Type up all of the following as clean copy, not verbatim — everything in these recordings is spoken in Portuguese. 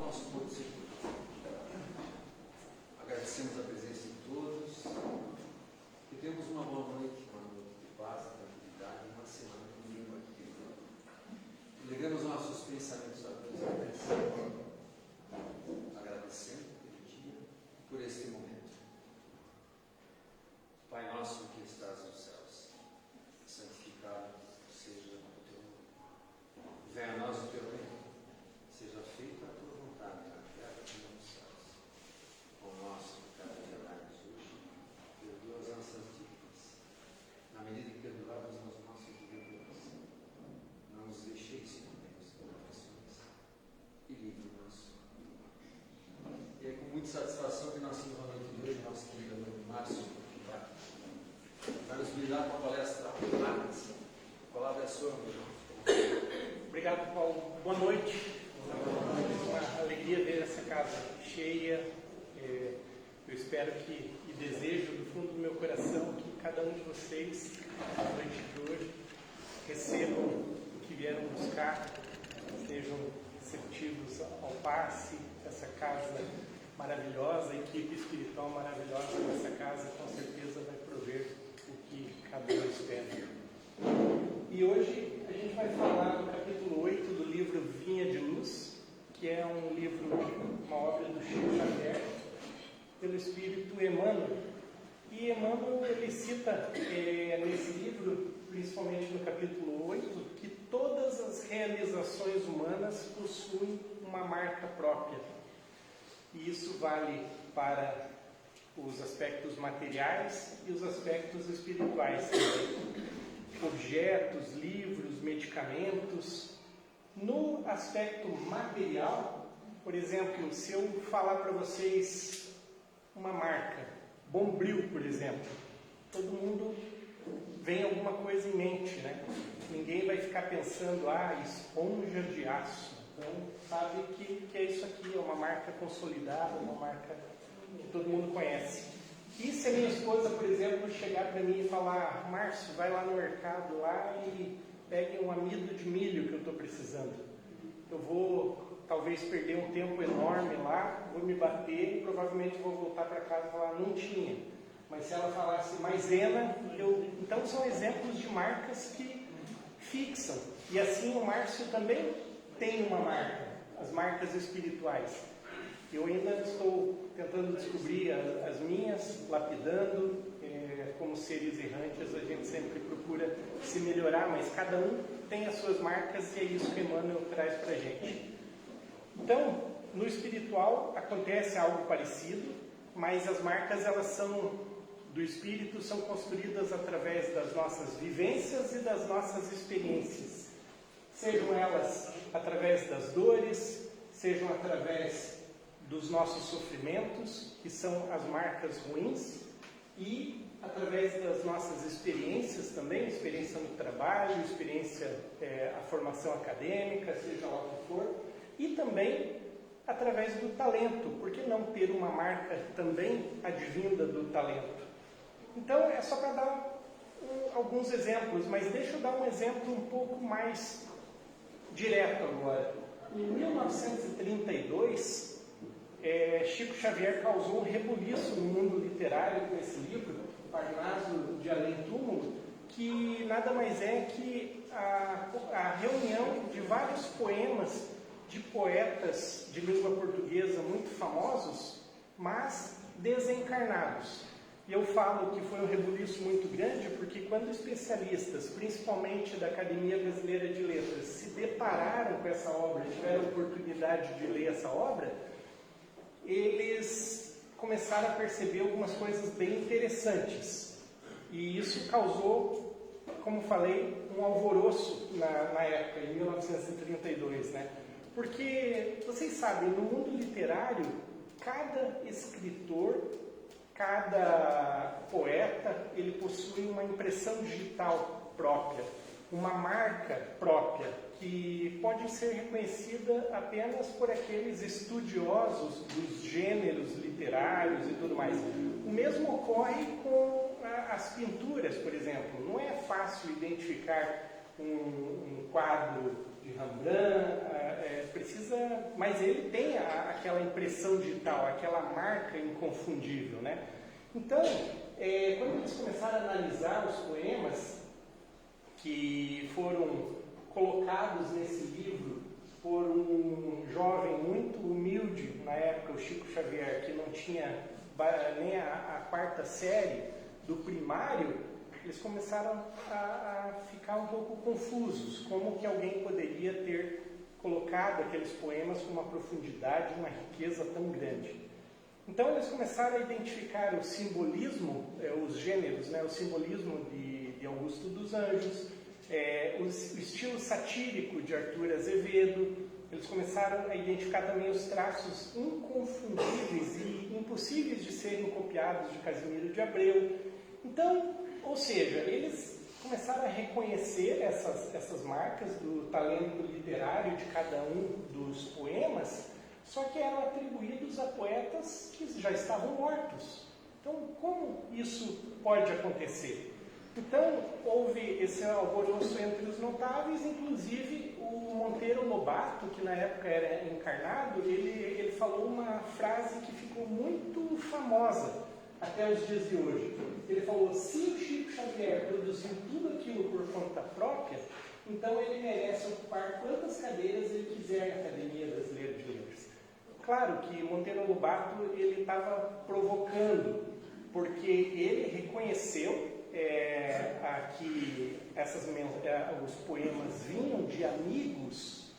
irmãos, todos e agradecemos a presença de todos e temos uma boa noite, de paz, tranquilidade, uma semana comigo aqui. Ligamos nossos pensamentos à presença, agradecendo pelo dia e por este momento. Pai nosso que estás nos céus, santificado seja o teu nome. Venha a nós o teu reino. Seja feita a tua vontade na terra como nos céus. O nosso cada dia dá-nos hoje, perdoa as nossas dívidas, na medida que perdoamos aos nossos devedores. Não nos deixeis cair nas tentações e livre-nos. E é com muita satisfação que nós temos a noite de hoje, nosso querido amigo Márcio, vai nos brindar com a palestra Marcas. A palavra é sua, meu irmão. Obrigado, Paulo. Boa noite. Uma alegria ver essa casa cheia. Eu espero que e desejo do fundo do meu coração que cada um de vocês, na noite de hoje, recebam o que vieram buscar, sejam receptivos ao passe, essa casa maravilhosa, a equipe espiritual maravilhosa dessa casa, com certeza vai prover o que cada um espera. E hoje a gente vai falar do capítulo 8 do livro Vinha de Luz, que é um livro, uma obra do Chico Xavier, pelo Espírito Emmanuel. E Emmanuel, ele cita nesse livro, principalmente no capítulo 8, que todas as realizações humanas possuem uma marca própria. E isso vale para os aspectos materiais e os aspectos espirituais também. Objetos, livros, medicamentos. No aspecto material, por exemplo, se eu falar para vocês uma marca, Bombril, por exemplo, todo mundo vem alguma coisa em mente, né? Ninguém vai ficar pensando, esponja de aço. Então, sabe que é isso aqui, é uma marca consolidada, uma marca que todo mundo conhece. E se a minha esposa, por exemplo, chegar para mim e falar, Márcio, vai lá no mercado lá e pegue um amido de milho que eu estou precisando. Eu vou talvez perder um tempo enorme lá, vou me bater e provavelmente vou voltar para casa e falar, não tinha. Mas se ela falasse maisena, então são exemplos de marcas que fixam. E assim o Márcio também tem uma marca, as marcas espirituais. Eu ainda estou tentando descobrir as minhas, lapidando, como seres errantes, a gente sempre procura se melhorar, mas cada um tem as suas marcas e é isso que Emmanuel traz para a gente. Então, no espiritual acontece algo parecido, mas as marcas do espírito são construídas através das nossas vivências e das nossas experiências. Sejam elas através das dores, sejam através dos nossos sofrimentos, que são as marcas ruins, e através das nossas experiências também, experiência no trabalho, experiência, a formação acadêmica, seja lá o que for, e também através do talento. Por que não ter uma marca também advinda do talento? Então, é só para dar alguns exemplos, mas deixa eu dar um exemplo um pouco mais direto agora. Em 1932, Chico Xavier causou um rebuliço no mundo literário com esse livro, Parnaso de Além Túmulo, que nada mais é que a reunião de vários poemas de poetas de língua portuguesa muito famosos, mas desencarnados. E eu falo que foi um rebuliço muito grande porque quando especialistas, principalmente da Academia Brasileira de Letras, se depararam com essa obra, tiveram a oportunidade de ler essa obra, eles começaram a perceber algumas coisas bem interessantes. E isso causou, como falei, um alvoroço na época, em 1932, né? Porque, vocês sabem, no mundo literário, cada escritor, cada poeta, ele possui uma impressão digital própria, uma marca própria, que pode ser reconhecida apenas por aqueles estudiosos dos gêneros literários e tudo mais. O mesmo ocorre com as pinturas, por exemplo. Não é fácil identificar um quadro de de Rembrandt, mas ele tem aquela impressão digital, aquela marca inconfundível, né? Então, quando eles começaram a analisar os poemas que foram colocados nesse livro por um jovem muito humilde, na época, o Chico Xavier, que não tinha nem a quarta série do primário, eles começaram a ficar um pouco confusos, como que alguém poderia ter colocado aqueles poemas com uma profundidade, uma riqueza tão grande. Então eles começaram a identificar o simbolismo, os gêneros, né, o simbolismo de Augusto dos Anjos, o estilo satírico de Arthur Azevedo. Eles começaram a identificar também os traços inconfundíveis e impossíveis de serem copiados de Casimiro de Abreu. Então, ou seja, eles começaram a reconhecer essas marcas do talento literário de cada um dos poemas, só que eram atribuídos a poetas que já estavam mortos. Então, como isso pode acontecer? Então, houve esse alvoroço entre os notáveis, inclusive o Monteiro Lobato, que na época era encarnado, ele falou uma frase que ficou muito famosa até os dias de hoje. Ele falou: se o Chico Xavier produziu tudo aquilo por conta própria, então ele merece ocupar quantas cadeiras ele quiser na Academia Brasileira de Letras. Claro que Monteiro Lobato ele estava provocando, porque ele reconheceu que os poemas vinham de amigos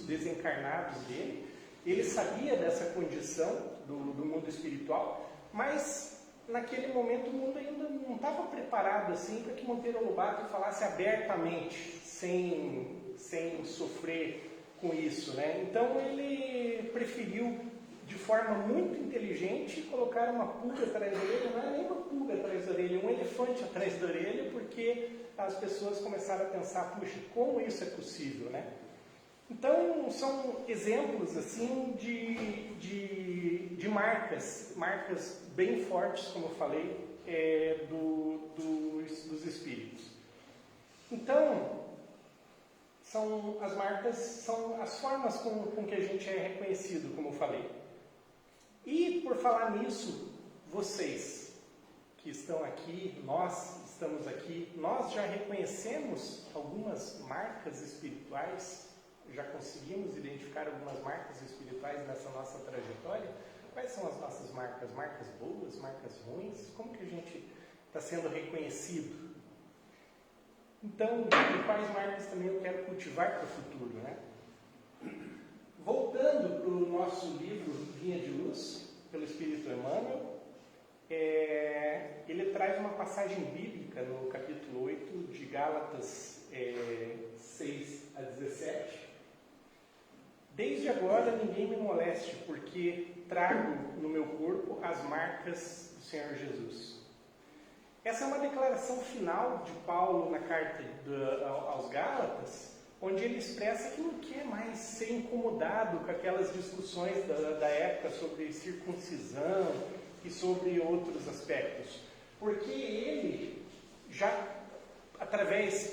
desencarnados dele. Ele sabia dessa condição do mundo espiritual, mas naquele momento o mundo ainda não estava preparado assim para que Monteiro Lobato falasse abertamente, sem sofrer com isso, né? Então ele preferiu, de forma muito inteligente, colocar uma pulga atrás da orelha. Não é nem uma pulga atrás da orelha, um elefante atrás da orelha, porque as pessoas começaram a pensar: puxa, como isso é possível, né? Então, são exemplos assim de marcas bem fortes, como eu falei, dos espíritos. Então, as marcas são as formas com que a gente é reconhecido, como eu falei. E, por falar nisso, vocês que estão aqui, nós estamos aqui, nós já reconhecemos algumas marcas espirituais. Já conseguimos identificar algumas marcas espirituais nessa nossa trajetória? Quais são as nossas marcas? Marcas boas, marcas ruins? Como que a gente está sendo reconhecido? Então, quais marcas também eu quero cultivar para o futuro, né? Voltando para o nosso livro Vinha de Luz, pelo Espírito Emmanuel, ele traz uma passagem bíblica no capítulo 8 de Gálatas 6 a 17. Desde agora ninguém me moleste, porque trago no meu corpo as marcas do Senhor Jesus. Essa é uma declaração final de Paulo na carta aos Gálatas, onde ele expressa que não quer mais ser incomodado com aquelas discussões da época sobre circuncisão e sobre outros aspectos. Porque ele já,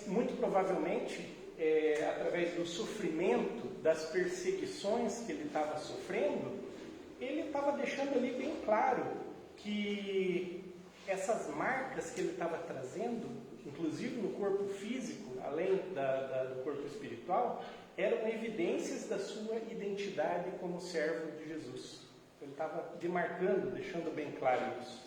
muito provavelmente, através do sofrimento, das perseguições que ele estava sofrendo, ele estava deixando ali bem claro que essas marcas que ele estava trazendo, inclusive no corpo físico, além do corpo espiritual, eram evidências da sua identidade como servo de Jesus. Ele estava demarcando, deixando bem claro isso.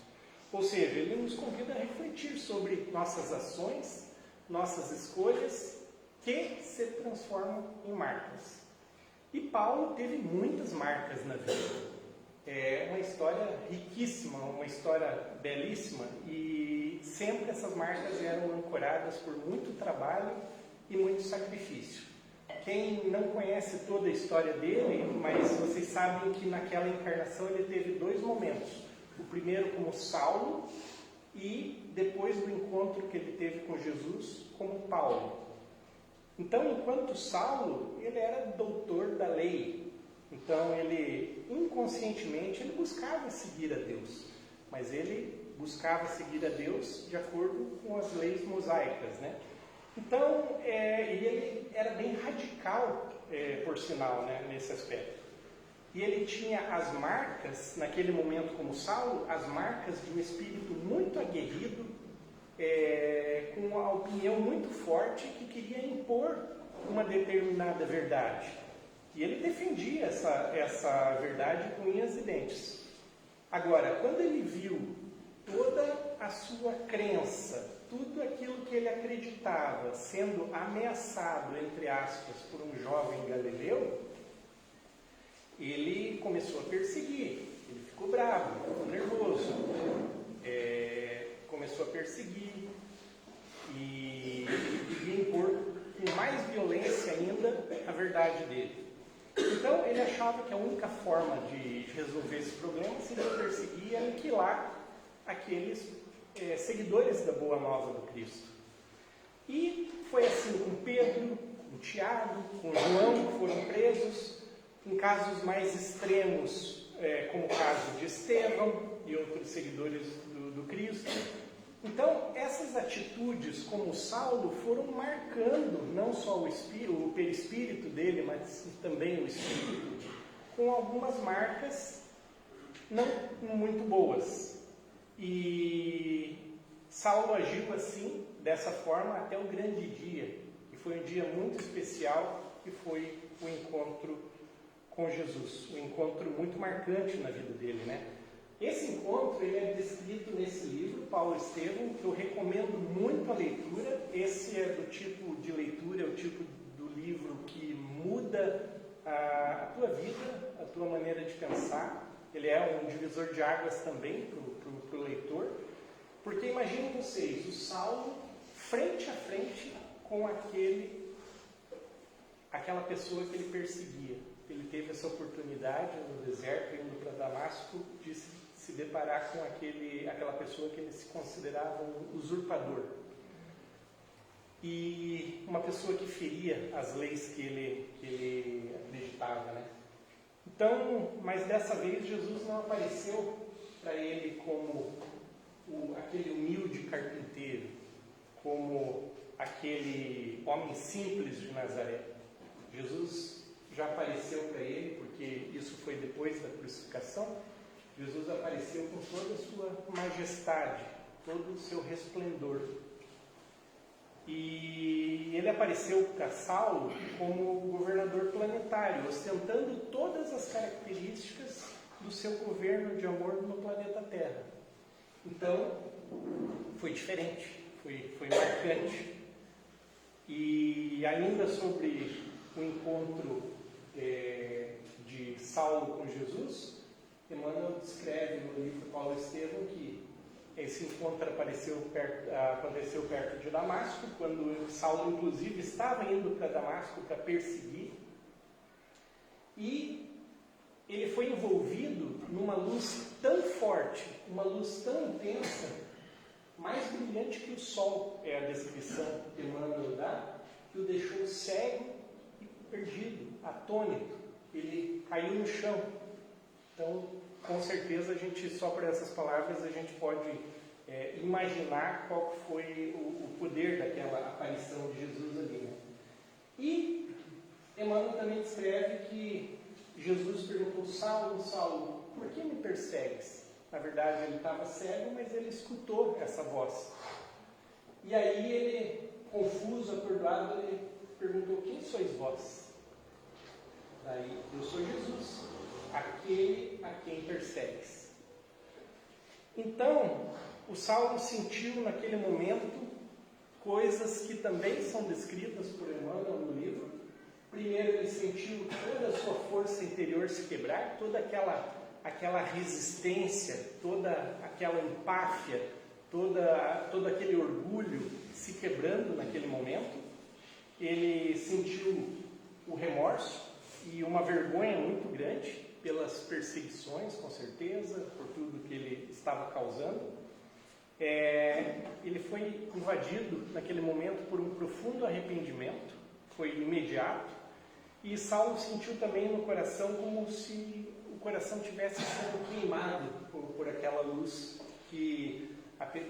Ou seja, ele nos convida a refletir sobre nossas ações, nossas escolhas, que se transformam em marcas. E Paulo teve muitas marcas na vida. É uma história riquíssima, uma história belíssima, e sempre essas marcas eram ancoradas por muito trabalho e muito sacrifício. Quem não conhece toda a história dele, mas vocês sabem que naquela encarnação ele teve 2 momentos. O primeiro como Saulo e depois do encontro que ele teve com Jesus como Paulo. Então, enquanto Saulo, ele era doutor da lei. Então, ele, inconscientemente, ele buscava seguir a Deus. Mas ele buscava seguir a Deus de acordo com as leis mosaicas, né? Então, ele era bem radical, por sinal, né, nesse aspecto. E ele tinha as marcas, naquele momento como Saulo, as marcas de um espírito muito aguerrido, com uma opinião muito forte que queria impor uma determinada verdade. E ele defendia essa verdade com unhas e dentes. Agora, quando ele viu toda a sua crença, tudo aquilo que ele acreditava sendo ameaçado, entre aspas, por um jovem galileu, ele começou a perseguir. Ele ficou bravo, ficou nervoso, começou a perseguir e queria impor com mais violência ainda a verdade dele. Então ele achava que a única forma de resolver esse problema seria perseguir e aniquilar aqueles seguidores da Boa Nova do Cristo. E foi assim com Pedro, com Tiago, com João, que foram presos, em casos mais extremos, como o caso de Estevão e outros seguidores do Cristo. Então, essas atitudes, como Saulo, foram marcando não só o perispírito dele, mas também o espírito, com algumas marcas não muito boas. E Saulo agiu assim, dessa forma, até o grande dia. E foi um dia muito especial, que foi o encontro com Jesus. Um encontro muito marcante na vida dele, né? Esse encontro ele é descrito nesse livro, Paulo Estevão, que eu recomendo muito a leitura. Esse é do tipo de leitura, é o tipo do livro que muda a tua vida, a tua maneira de pensar. Ele é um divisor de águas também para o leitor. Porque imaginem vocês, o Saulo frente a frente com aquela pessoa que ele perseguia. Ele teve essa oportunidade no deserto, indo para Damasco, de se deparar com aquela pessoa que ele se considerava um usurpador. E uma pessoa que feria as leis que ele acreditava, né? Então, mas dessa vez Jesus não apareceu para ele como aquele humilde carpinteiro, como aquele homem simples de Nazaré. Jesus já apareceu para ele, porque isso foi depois da crucificação. Jesus apareceu com toda a sua majestade, todo o seu resplendor. E ele apareceu para Saulo como governador planetário, ostentando todas as características do seu governo de amor no planeta Terra. Então, foi diferente, foi marcante. E ainda sobre o encontro de Saulo com Jesus, Emmanuel descreve no livro Paulo Estevão que esse encontro aconteceu perto de Damasco, quando Saulo, inclusive, estava indo para Damasco para perseguir. E ele foi envolvido numa luz tão forte, uma luz tão intensa, mais brilhante que o sol, é a descrição que Emmanuel dá, que o deixou cego e perdido, atônito. Ele caiu no chão. Então, com certeza, só por essas palavras, a gente pode imaginar qual foi o poder daquela aparição de Jesus ali, né? E Emmanuel também descreve que Jesus perguntou: Saulo, Saulo, por que me persegues? Na verdade, ele estava cego, mas ele escutou essa voz. E aí ele, confuso, atordoado, ele perguntou: quem sois vós? Daí, eu sou Jesus, aquele a quem persegues. Então, o Saulo sentiu naquele momento coisas que também são descritas por Emmanuel no livro. Primeiro, ele sentiu toda a sua força interior se quebrar, toda aquela resistência, toda aquela empáfia, todo aquele orgulho se quebrando naquele momento. Ele sentiu o remorso e uma vergonha muito grande pelas perseguições, com certeza, por tudo que ele estava causando. Ele foi invadido naquele momento por um profundo arrependimento, foi imediato, e Saulo sentiu também no coração como se o coração tivesse sendo queimado por aquela luz que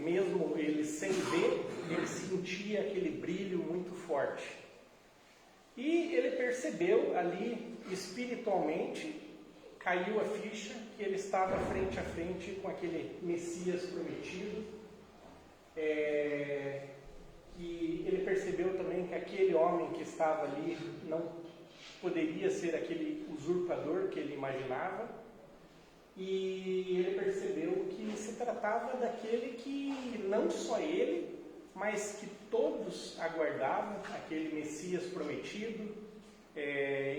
mesmo ele sem ver, ele sentia aquele brilho muito forte. E ele percebeu ali, espiritualmente, caiu a ficha que ele estava frente a frente com aquele Messias prometido. E ele percebeu também que aquele homem que estava ali não poderia ser aquele usurpador que ele imaginava. E ele percebeu que se tratava daquele que não só ele, mas que todos aguardavam, aquele Messias prometido,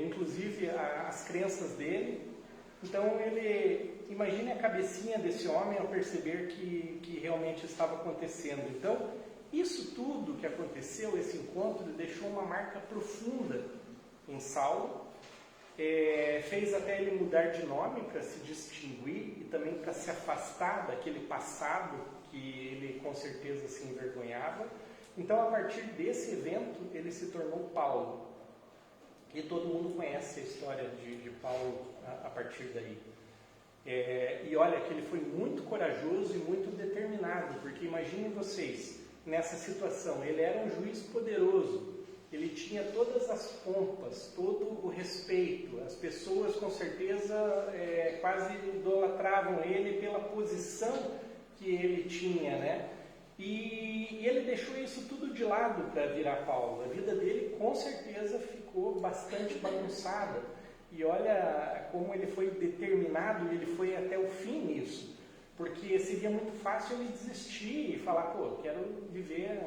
inclusive as crenças dele. Então imagine a cabecinha desse homem ao perceber que realmente estava acontecendo. Então, isso tudo que aconteceu, esse encontro, deixou uma marca profunda em Saulo. Fez até ele mudar de nome para se distinguir e também para se afastar daquele passado que ele com certeza se envergonhava. Então, a partir desse evento, ele se tornou Paulo. E todo mundo conhece a história de Paulo a partir daí. E olha que ele foi muito corajoso e muito determinado, porque imaginem vocês, nessa situação, ele era um juiz poderoso. Ele tinha todas as pompas, todo o respeito. As pessoas, com certeza, quase idolatravam ele pela posição que ele tinha, né? E ele deixou isso tudo de lado para virar Paulo. A vida dele, com certeza, ficou bastante bagunçada. E olha como ele foi determinado, ele foi até o fim nisso. Porque seria muito fácil ele desistir e falar, quero viver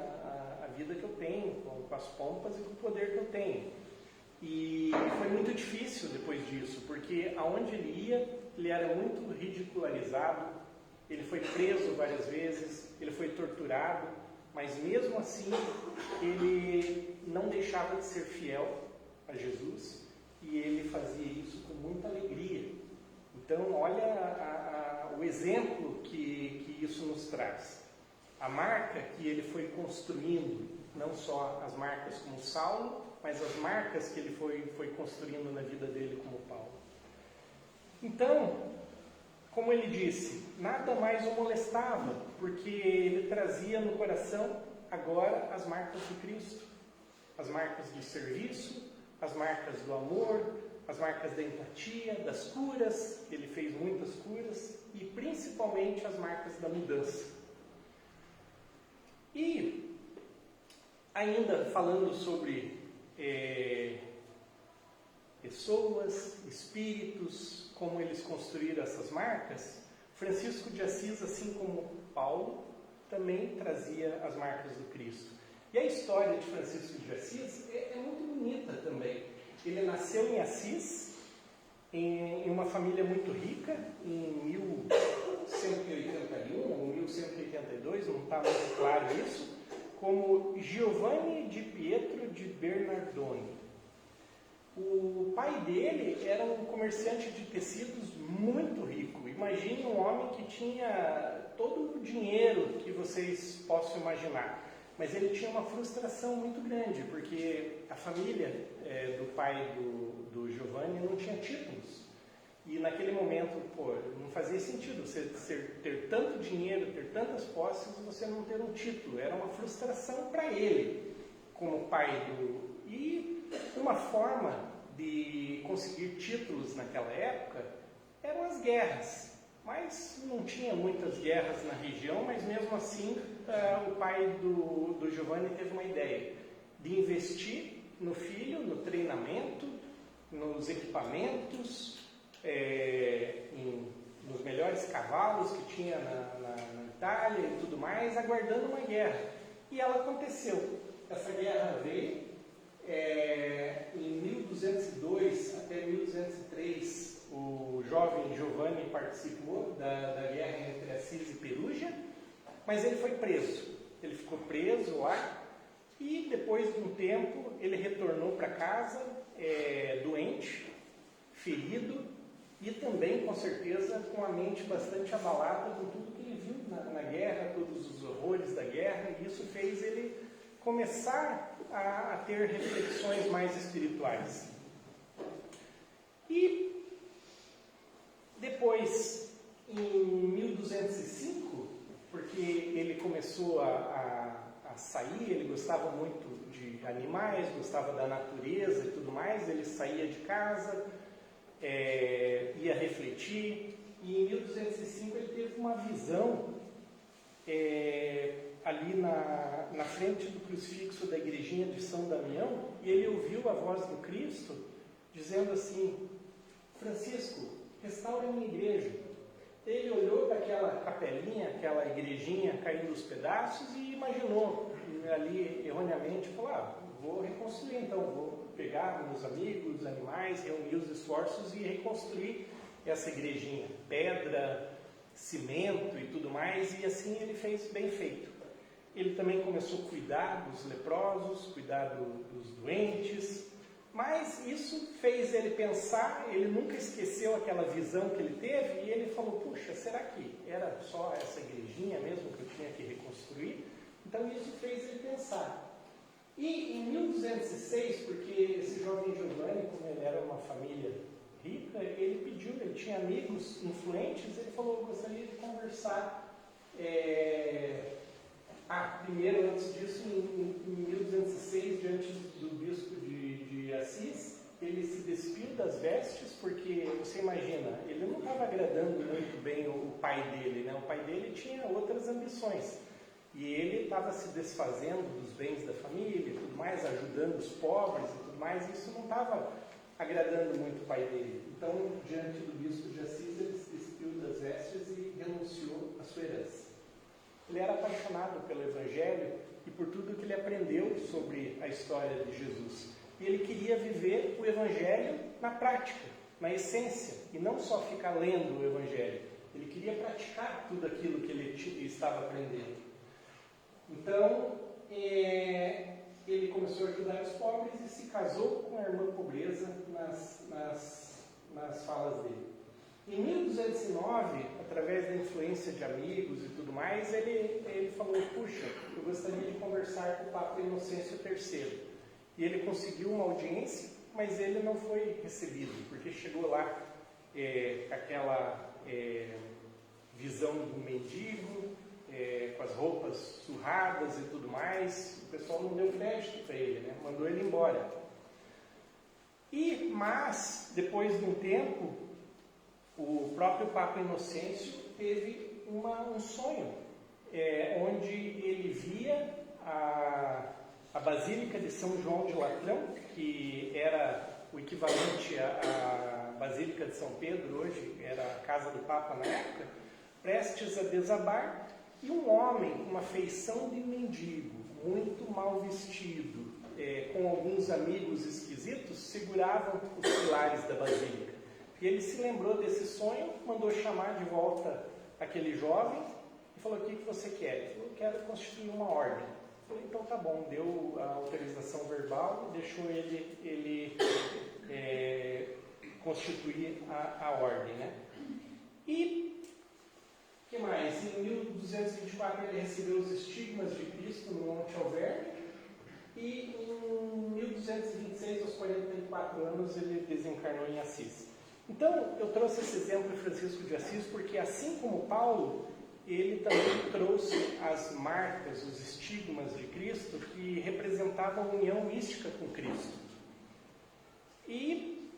a vida que eu tenho, com as pompas e com o poder que eu tenho. E foi muito difícil depois disso, porque aonde ele ia, ele era muito ridicularizado, ele foi preso várias vezes, ele foi torturado, mas mesmo assim ele não deixava de ser fiel a Jesus e ele fazia isso com muita alegria. Então olha o exemplo que isso nos traz. A marca que ele foi construindo, não só as marcas como Saulo, mas as marcas que ele foi construindo na vida dele como Paulo. Então, como ele disse, nada mais o molestava, porque ele trazia no coração agora as marcas de Cristo. As marcas de serviço, as marcas do amor, as marcas da empatia, das curas, ele fez muitas curas, e principalmente as marcas da mudança. E ainda falando sobre pessoas, espíritos, como eles construíram essas marcas, Francisco de Assis, assim como Paulo, também trazia as marcas do Cristo. E a história de Francisco de Assis é muito bonita também. Ele nasceu em Assis, em uma família muito rica, em 1181 ou 1182, não está muito claro isso, como Giovanni di Pietro de Bernardone. O pai dele era um comerciante de tecidos muito rico. Imagine um homem que tinha todo o dinheiro que vocês possam imaginar. Mas ele tinha uma frustração muito grande, porque a família do pai do Giovanni não tinha títulos. E naquele momento, não fazia sentido você ter tanto dinheiro, ter tantas posses e você não ter um título. Era uma frustração para ele, como pai E uma forma de conseguir títulos naquela época eram as guerras. Mas não tinha muitas guerras na região, mas mesmo assim o pai do Giovanni teve uma ideia de investir no filho, no treinamento, nos equipamentos, nos melhores cavalos que tinha na Itália e tudo mais, aguardando uma guerra. E ela aconteceu. Essa guerra veio em 1202 até 1203. O jovem Giovanni participou da guerra entre Assis e Perugia, mas ele foi preso. Ele ficou preso lá e depois de um tempo ele retornou para casa doente, ferido e também, com certeza, com a mente bastante abalada com tudo que ele viu na guerra, todos os horrores da guerra, e isso fez ele começar a ter reflexões mais espirituais. E depois, em 1205, porque começou a sair, ele gostava muito de animais, gostava da natureza e tudo mais, ele saía de casa, ia refletir, e em 1205 ele teve uma visão ali na frente do crucifixo da igrejinha de São Damião, e ele ouviu a voz do Cristo dizendo assim: Francisco, restaure a minha igreja. Ele olhou para aquela capelinha, aquela igrejinha caindo aos pedaços e imaginou ali erroneamente, falou: vou reconstruir então, vou pegar meus amigos, animais, reunir os esforços e reconstruir essa igrejinha, pedra, cimento e tudo mais, e assim ele fez bem feito. Ele também começou a cuidar dos leprosos, cuidar dos doentes, mas isso fez ele pensar, ele nunca esqueceu aquela visão que ele teve, e ele falou: puxa, será que era só essa igrejinha mesmo que eu tinha que reconstruir? Então isso fez ele pensar. E em 1206, porque esse jovem Giovanni, como ele era uma família rica, ele pediu, ele tinha amigos influentes, ele falou: eu gostaria de conversar. Primeiro, antes disso, em 1206, diante do bispo de Assis, ele se despiu das vestes, porque, você imagina, ele não estava agradando muito bem o pai dele, né? O pai dele tinha outras ambições, e ele estava se desfazendo dos bens da família e tudo mais, ajudando os pobres e tudo mais, e isso não estava agradando muito o pai dele. Então, diante do bispo de Assis, ele se despiu das vestes e renunciou à sua herança. Ele era apaixonado pelo Evangelho e por tudo que ele aprendeu sobre a história de Jesus. E ele queria viver o Evangelho na prática, na essência, e não só ficar lendo o Evangelho. Ele queria praticar tudo aquilo que ele estava aprendendo. Então, ele começou a ajudar os pobres e se casou com a irmã pobreza nas falas dele. Em 1209, através da influência de amigos e tudo mais, ele falou: puxa, eu gostaria de conversar com o Papa Inocêncio III. E ele conseguiu uma audiência, mas ele não foi recebido, porque chegou lá com aquela visão do mendigo, com as roupas surradas e tudo mais. O pessoal não deu crédito para ele, né? Mandou ele embora. Mas, depois de um tempo, o próprio Papa Inocêncio teve um sonho, onde ele via a Basílica de São João de Latrão, que era o equivalente à Basílica de São Pedro hoje, era a casa do Papa na época, prestes a desabar, e um homem com uma feição de mendigo, muito mal vestido, com alguns amigos esquisitos, seguravam os pilares da Basílica. E ele se lembrou desse sonho, mandou chamar de volta aquele jovem e falou: o que você quer? Ele falou: eu quero constituir uma ordem. Eu falei: então tá bom, deu a autorização verbal, deixou ele constituir a ordem, né? E o que mais? Em 1224 ele recebeu os estigmas de Cristo no Monte Alverne, e em 1226, aos 44 anos, ele desencarnou em Assis. Então, eu trouxe esse exemplo de Francisco de Assis porque, assim como Paulo, ele também trouxe as marcas, os estigmas de Cristo que representavam a união mística com Cristo. E,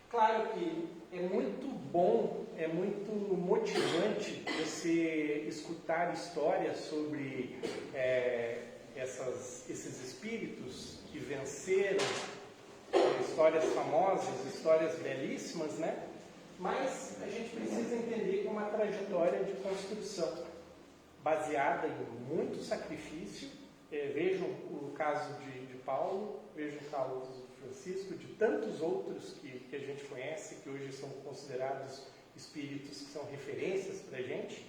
claro que é muito bom, é muito motivante você escutar histórias sobre esses espíritos que venceram, histórias famosas, histórias belíssimas, né? Mas a gente precisa entender que é uma trajetória de construção baseada em muito sacrifício. Vejam o caso de Paulo, vejam o caso de Francisco, de tantos outros que a gente conhece, que hoje são considerados espíritos que são referências para a gente.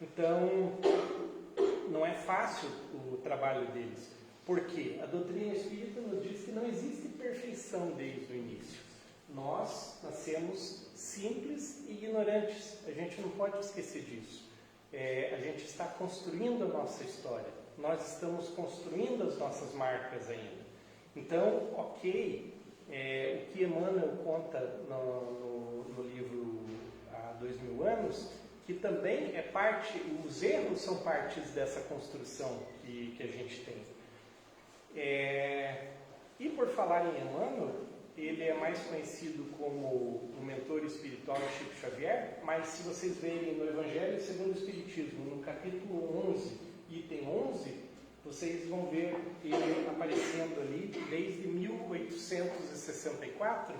Então, não é fácil o trabalho deles. Porque a doutrina espírita nos diz que não existe perfeição desde o início. Nós nascemos simples e ignorantes. A gente não pode esquecer disso. A gente está construindo a nossa história. Nós estamos construindo as nossas marcas ainda. Então, o que Emmanuel conta no livro Há 2000 anos, que que também é parte, os erros são partes dessa construção que a gente tem. E por falar em Emmanuel, ele é mais conhecido como o mentor espiritual de Chico Xavier, mas se vocês verem no Evangelho segundo o Espiritismo, no capítulo 11, item 11, vocês vão ver ele aparecendo ali desde 1864.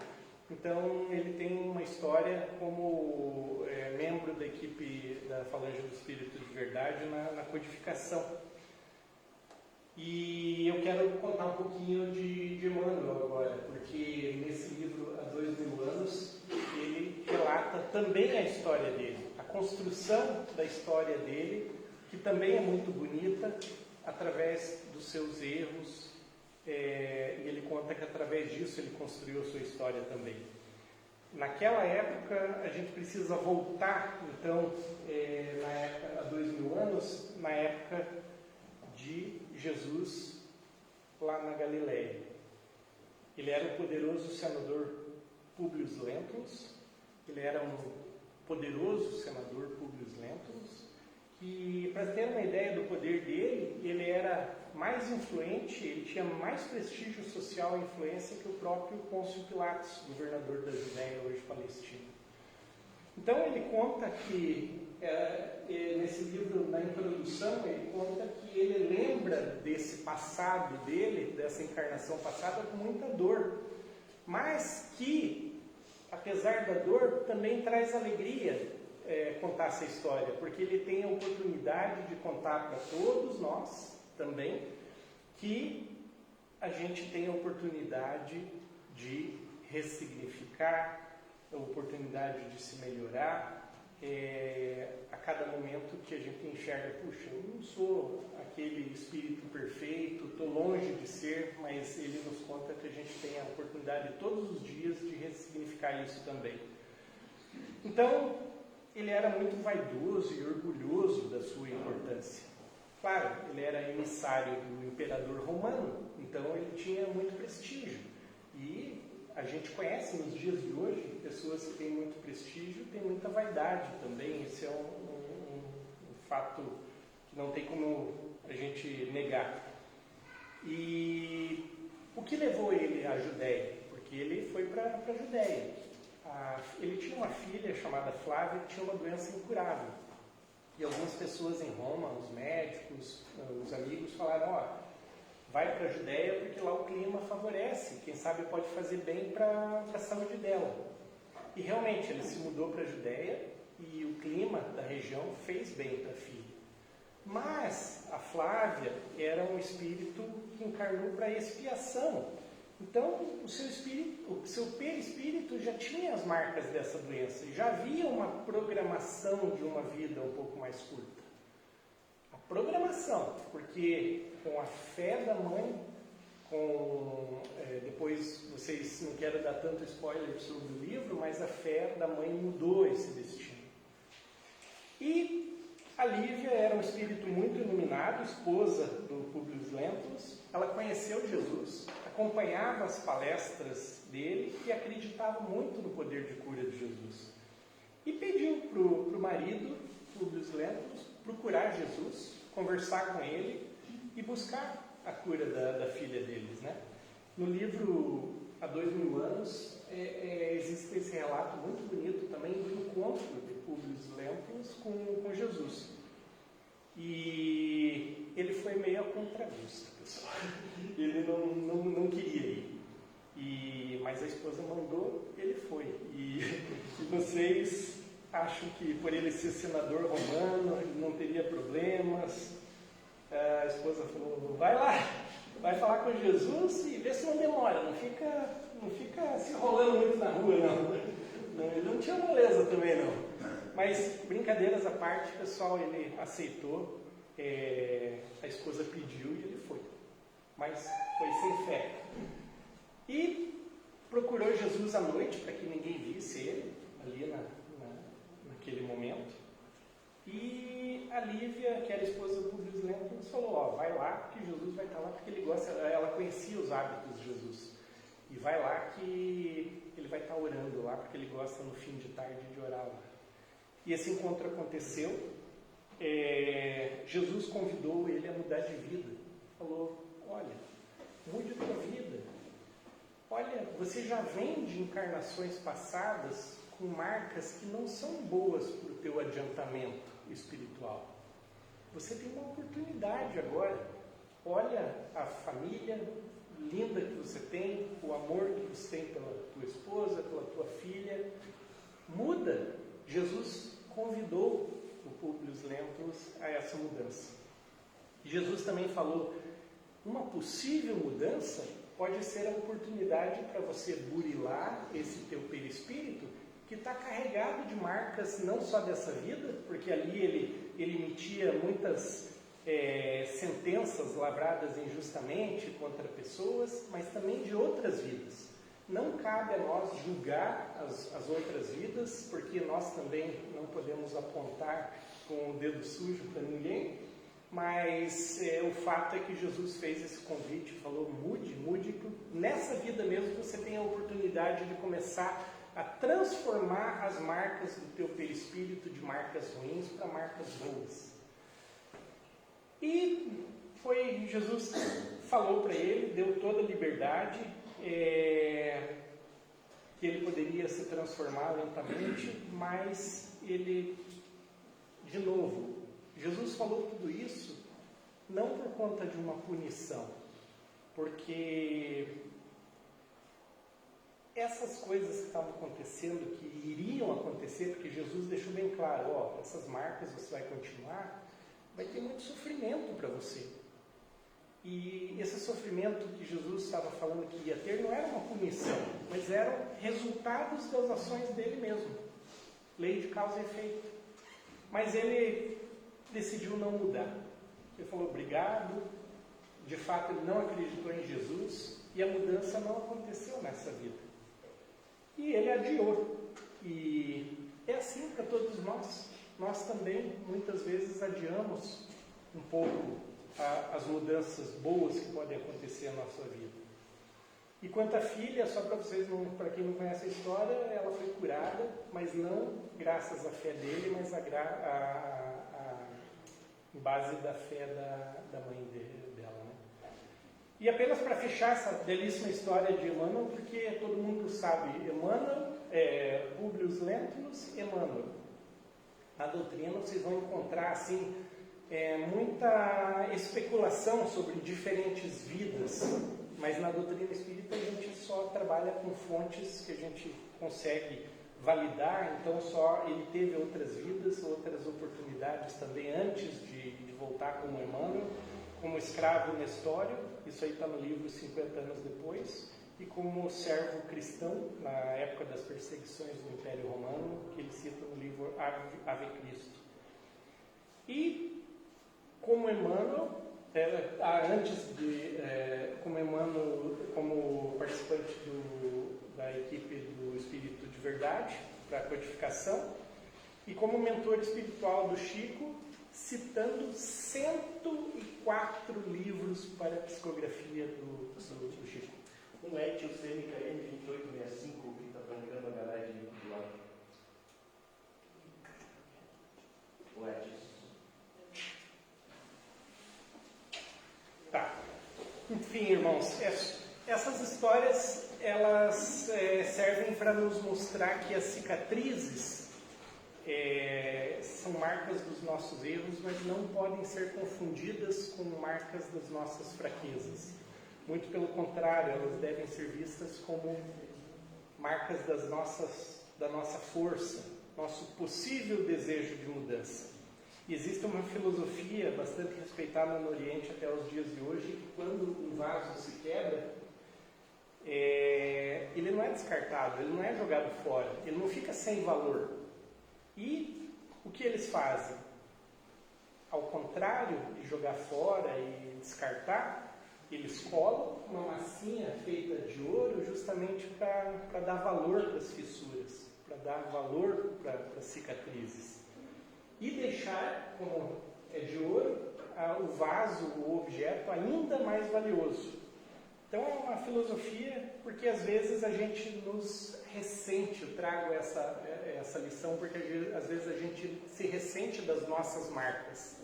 Então, ele tem uma história como membro da equipe da Falange do Espírito de Verdade na codificação. E eu quero contar um pouquinho de Emmanuel agora, porque nesse livro, Há 2000 anos, ele relata também a história dele, a construção da história dele, que também é muito bonita, através dos seus erros, e ele conta que através disso ele construiu a sua história também. Naquela época, a gente precisa voltar, então, na época, há 2000 anos, na época de Jesus, lá na Galileia. Ele era o poderoso senador Publio Lentulus, ele era um poderoso senador Publio Lentulus, que, para ter uma ideia do poder dele, ele era mais influente, ele tinha mais prestígio social e influência que o próprio Pôncio Pilatos, governador da Judéia, hoje Palestina. Então ele conta que, nesse livro, na introdução, ele conta que ele lembra desse passado dele, dessa encarnação passada, com muita dor, mas que, apesar da dor, também traz alegria contar essa história, porque ele tem a oportunidade de contar para todos nós também que a gente tem a oportunidade de ressignificar, a oportunidade de se melhorar a cada momento que a gente enxerga, puxa, eu não sou aquele espírito perfeito, estou longe de ser, mas ele nos conta que a gente tem a oportunidade todos os dias de ressignificar isso também. Então, ele era muito vaidoso e orgulhoso da sua importância. Claro, ele era emissário do imperador romano, então ele tinha muito prestígio. E a gente conhece nos dias de hoje pessoas que têm muito prestígio, têm muita vaidade também. Esse é um fato que não tem como a gente negar. E o que levou ele à Judéia? Porque ele foi para a Judéia. Ele tinha uma filha chamada Flávia que tinha uma doença incurável. E algumas pessoas em Roma, os médicos, os amigos, falaram, vai para a Judéia porque lá o clima favorece, quem sabe pode fazer bem para a saúde dela. E realmente ele se mudou para a Judéia e o clima da região fez bem para a filha. Mas a Flávia era um espírito que encarnou para expiação. Então o seu perispírito já tinha as marcas dessa doença, já havia uma programação de uma vida um pouco mais curta. A programação, porque com a fé da mãe, depois vocês, não quero dar tanto spoiler sobre o livro, mas a fé da mãe mudou esse destino. E a Lívia era um espírito muito iluminado, esposa do Publio Lentulus. Ela conheceu Jesus, acompanhava as palestras dele e acreditava muito no poder de cura de Jesus. E pediu para o marido, Publio Lentulus, procurar Jesus, conversar com ele e buscar a cura da filha deles, né? No livro Há 2000 anos, existe esse relato muito bonito também do encontro de Publio Lentulus com Jesus. E ele foi meio a contragosto, pessoal. Ele não queria ir. Mas a esposa mandou, ele foi. E vocês acham que por ele ser senador romano, ele não teria problemas? A esposa falou, vai lá, vai falar com Jesus e vê se não demora, não fica se enrolando muito na rua, não. Ele não tinha moleza também, não. Mas, brincadeiras à parte, pessoal, ele aceitou, a esposa pediu e ele foi. Mas foi sem fé. E procurou Jesus à noite, para que ninguém visse ele, ali naquele momento. E a Lívia, que era esposa do Publio Lentulus, falou, vai lá, que Jesus vai estar lá, porque ele gosta, ela conhecia os hábitos de Jesus. E vai lá que ele vai estar orando lá, porque ele gosta no fim de tarde de orar lá. E esse encontro aconteceu. Jesus convidou ele a mudar de vida. Falou, olha, mude a tua vida. Olha, você já vem de encarnações passadas com marcas que não são boas para o teu adiantamento espiritual. Você tem uma oportunidade agora. Olha a família linda que você tem, o amor que você tem pela tua esposa, pela tua filha. Muda. Jesus convidou o Públio Lentulus a essa mudança. Jesus também falou, uma possível mudança pode ser a oportunidade para você burilar esse teu perispírito que está carregado de marcas não só dessa vida, porque ali ele emitia muitas sentenças lavradas injustamente contra pessoas, mas também de outras vidas. Não cabe a nós julgar as outras vidas, porque nós também não podemos apontar com o dedo sujo para ninguém, mas o fato é que Jesus fez esse convite, falou, mude, nessa vida mesmo você tem a oportunidade de começar a transformar as marcas do teu perispírito de marcas ruins para marcas boas. E Jesus falou para ele, deu toda a liberdade, que ele poderia se transformar lentamente, mas ele, de novo, Jesus falou tudo isso não por conta de uma punição, porque essas coisas que estavam acontecendo, que iriam acontecer, porque Jesus deixou bem claro, essas marcas você vai continuar, vai ter muito sofrimento para você. E esse sofrimento que Jesus estava falando que ia ter não era uma punição, mas eram resultados das ações dele mesmo. Lei de causa e efeito. Mas ele decidiu não mudar. Ele falou, obrigado. De fato, ele não acreditou em Jesus e a mudança não aconteceu nessa vida. E ele adiou. E é assim para todos nós. Nós também, muitas vezes, adiamos um pouco as mudanças boas que podem acontecer na nossa vida. E quanto à filha, só para quem não conhece a história, ela foi curada, mas não graças à fé dele, mas em base da fé da mãe dela. Né? E apenas para fechar essa belíssima história de Emmanuel, porque todo mundo sabe, Emmanuel, Públio Lentulus, Emmanuel. Na doutrina vocês vão encontrar assim, muita especulação sobre diferentes vidas, mas na doutrina espírita a gente só trabalha com fontes que a gente consegue validar, então só ele teve outras vidas, outras oportunidades também antes de voltar como Emmanuel, como escravo Nestório, isso aí está no livro 50 anos depois, e como servo cristão na época das perseguições do Império Romano, que ele cita no livro Ave Cristo. E como Emmanuel, como participante da equipe do Espírito de Verdade, para a codificação, e como mentor espiritual do Chico, citando 104 livros para a psicografia do Chico. Um Etios MKN 2865, que está trancando a garagem do lado. O Etios. Tá. Enfim, irmãos, essas histórias elas servem para nos mostrar que as cicatrizes são marcas dos nossos erros, mas não podem ser confundidas com marcas das nossas fraquezas. Muito pelo contrário, elas devem ser vistas como marcas da nossa força, nosso possível desejo de mudança. E existe uma filosofia bastante respeitada no Oriente até os dias de hoje, que quando um vaso se quebra, ele não é descartado, ele não é jogado fora, ele não fica sem valor. E o que eles fazem? Ao contrário de jogar fora e descartar, eles colam uma massinha feita de ouro justamente para dar valor para as fissuras, para dar valor para as cicatrizes. E deixar, como é de ouro, o vaso, o objeto ainda mais valioso. Então é uma filosofia, porque às vezes a gente nos ressente, eu trago essa lição, porque às vezes a gente se ressente das nossas marcas.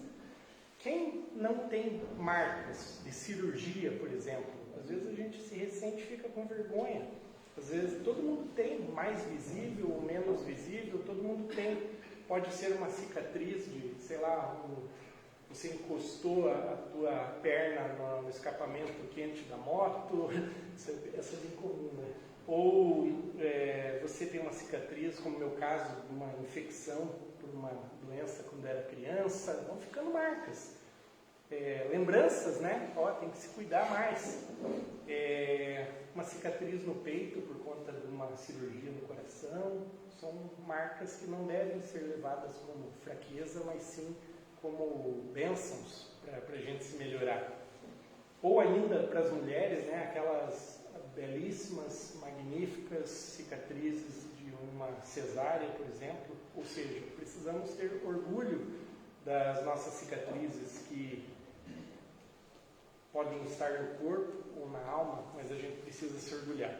Quem não tem marcas de cirurgia, por exemplo, às vezes a gente se ressente e fica com vergonha. Às vezes todo mundo tem, mais visível ou menos visível, todo mundo tem. Pode ser uma cicatriz de, sei lá, você encostou a tua perna no escapamento quente da moto, essa é bem comum, né? Ou você tem uma cicatriz, como no meu caso, de uma infecção por uma doença quando era criança, vão ficando marcas. Lembranças, né? Tem que se cuidar mais. Uma cicatriz no peito por conta de uma cirurgia no coração, são marcas que não devem ser levadas como fraqueza, mas sim como bênçãos para a gente se melhorar. Ou ainda para as mulheres, né? Aquelas belíssimas, magníficas cicatrizes de uma cesárea, por exemplo. Ou seja, precisamos ter orgulho das nossas cicatrizes que podem estar no corpo ou na alma, mas a gente precisa se orgulhar.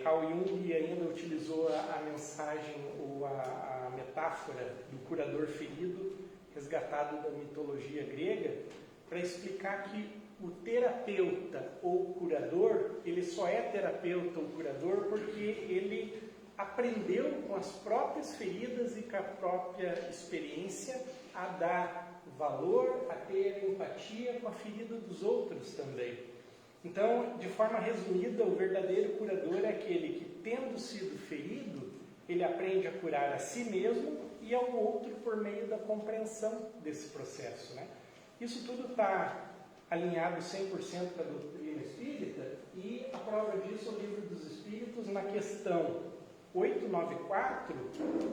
Carl Jung ainda utilizou a mensagem ou a metáfora do curador ferido, resgatado da mitologia grega, para explicar que o terapeuta ou curador, ele só é terapeuta ou curador porque ele aprendeu com as próprias feridas e com a própria experiência a dar valor, a ter empatia com a ferida dos outros também. Então, de forma resumida, o verdadeiro curador é aquele que, tendo sido ferido, ele aprende a curar a si mesmo e ao outro por meio da compreensão desse processo, né? Isso tudo está alinhado 100% com a doutrina espírita, e a prova disso é o Livro dos Espíritos, na questão 894,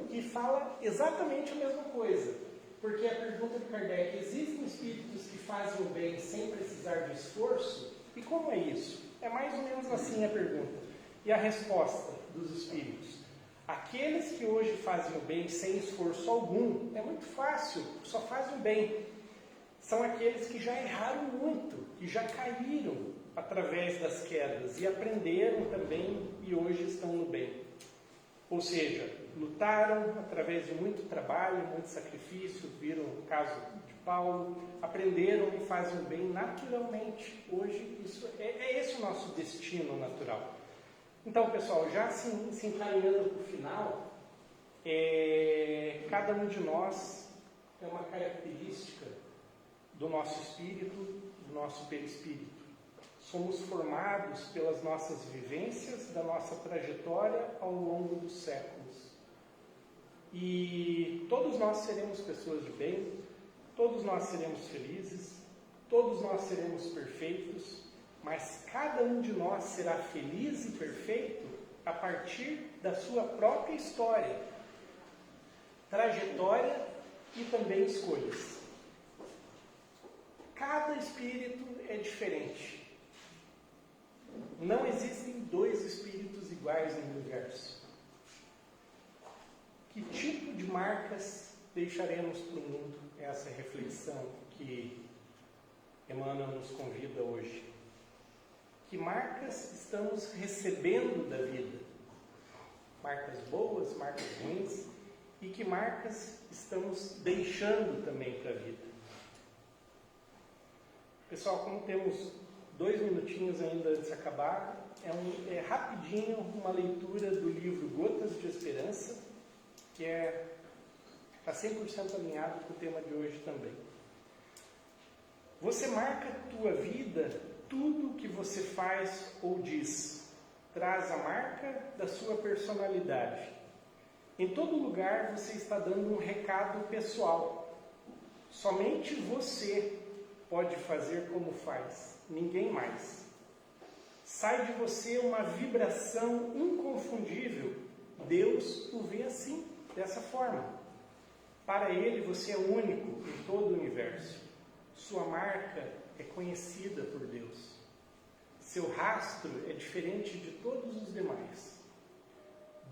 que fala exatamente a mesma coisa. Porque a pergunta de Kardec: existem espíritos que fazem o bem sem precisar de esforço? E como é isso? É mais ou menos assim a pergunta. E a resposta dos espíritos: aqueles que hoje fazem o bem sem esforço algum, é muito fácil, só fazem o bem. São aqueles que já erraram muito, que já caíram através das quedas e aprenderam também e hoje estão no bem. Ou seja, lutaram através de muito trabalho, muito sacrifício, viram o caso de Paulo, aprenderam e fazem o bem naturalmente. Hoje, é esse o nosso destino natural. Então, pessoal, já se encaminhando para o final, cada um de nós tem uma característica do nosso espírito, do nosso perispírito. Somos formados pelas nossas vivências, da nossa trajetória ao longo dos séculos. E todos nós seremos pessoas de bem, todos nós seremos felizes, todos nós seremos perfeitos, mas cada um de nós será feliz e perfeito a partir da sua própria história, trajetória e também escolhas. Cada espírito é diferente. Não existem dois espíritos iguais no universo. Que tipo de marcas deixaremos para o mundo? Essa é a reflexão que Emmanuel nos convida hoje. Que marcas estamos recebendo da vida? Marcas boas, marcas ruins? E que marcas estamos deixando também para a vida? Pessoal, como temos 2 minutinhos ainda antes de acabar, é rapidinho uma leitura do livro Gotas de Esperança, que está 100% alinhado com o tema de hoje também. Você marca a tua vida, tudo que você faz ou diz, traz a marca da sua personalidade. Em todo lugar você está dando um recado pessoal. Somente você pode fazer como faz, ninguém mais. Sai de você uma vibração inconfundível. Deus o vê assim, dessa forma. Para Ele você é único em todo o universo. Sua marca é conhecida por Deus. Seu rastro é diferente de todos os demais.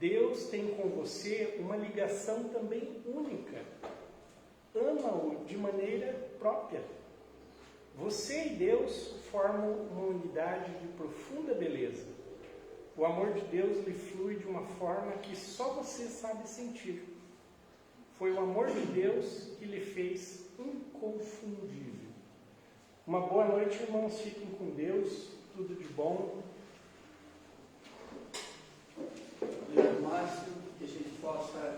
Deus tem com você uma ligação também única. Ama-o de maneira própria. Você e Deus formam uma unidade de profunda beleza. O amor de Deus lhe flui de uma forma que só você sabe sentir. Foi o amor de Deus que lhe fez inconfundível. Uma boa noite, irmãos. Fiquem com Deus. Tudo de bom. Obrigado, Márcio. Que a gente possa